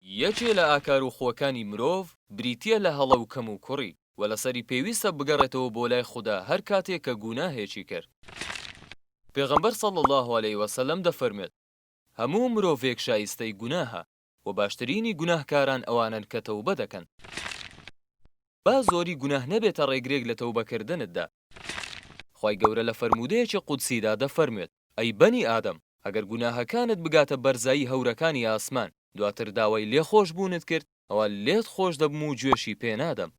یەکێ لە ئاکار و خۆکانی مرۆڤ بریتیە لە هەڵە و کەم و کوڕی و لەسەری پێویستە بگەڕێتەوە بۆ لای خوددا هەر کاتێک کە گوناهێکی کرد. پێغەمبەر صلی الله علیه وسلم دەفەرمێت هەموو مرۆڤێک شایستەی گوناهە و باشترینی گوناهکاران ئەوانن کە تەوبە دەکەن. با زۆری گوناه نەبێتە ڕێگرێک لە تەوبەکردنتدا. خوای گەورە لە فەرموودەیەکی قودسیدا دەفەرمێت ئەی بەنی ئادەم ئەگەر گوناهەکانت بگاتە بەرزایی هەورەکانی ئاسمان دواتر داوای لێخۆش بوونت کرد ئەوە لێت خۆش دەبم و گوێشی پێنادەم.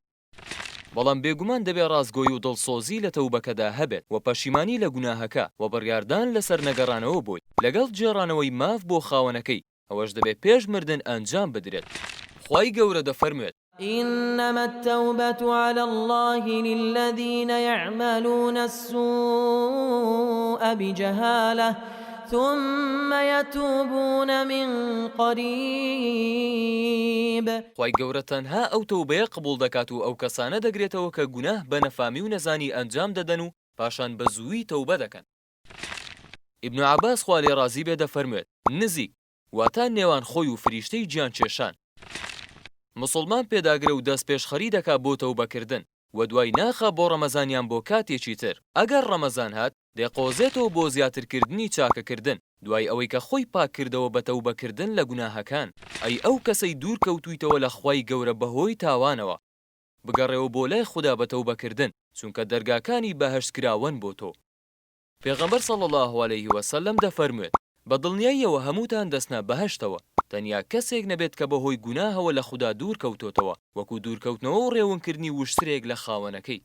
بەڵام بێگومان دەبێ ڕازگۆی و دڵسۆزی لە تەوبەکەدا هەبێت و پەشیمانی لە گوناهەکە و بڕیاردان لەسەر نەگەڕانەوە بۆی لەگەڵ جێڕانەوەی ماف بۆ خاوەنەکەی ئەوەش دەبێت پێش مردن ئەنجام بدرێت. خوای گەورە دەفەرمێت إنما التوبة على الله للذين يعملون السوء بجهالة ثم يتوبون من قريب. خوای گەورە تەنها ئەو تەوبەیە قبول دەکات و ئەو کەسانە دەگرێتەوە کە گوناه بە نەفامی و نەزانی ئەنجام دەدەن و پاشان بە زووی تەوبە دەکەن. ئیبن عەباس خوا لێ ڕازی بێ دەفەرمێت نزیک واتە نێوان خۆی و فریشتەی گیان کێشان. مسلمان پێداگرە و دەست پێشخەری دەکا بۆ تەوبەکردن و دوای ناخە بۆ ڕەمەزانیان بۆ کاتێکی تر. ئەگەر ڕەمەزان هات دێقۆزێتەوە بۆ زیاترکردنی چاکەکردن دوای ئەوەی کە خۆی پاک کردەوە بە تەوبەکردن لە گوناهەکان. ئەی ئەو کەسەی دوور کەوتوویتەوە لە خوای گەورە بەهۆی تاوانەوە بگەڕێەوە بۆ لای خوددا بە تەوبەکردن چونکە دەرگاکانی بەهەشت کراون بۆ تۆ. پێغەمبەر صلی الله علیه وسلم دەفەرموێت بە دڵنیاییەوە هەمووتان دەستنە بەهەشتەوە تەنیا کەسێک نەبێت کە بەهۆی گوناهەوە لە خوددا دوور کەوتۆتەوە وەکو دوورکەوتنەوە و ڕێونکردنی وشترێک لە خاوەنەکەی.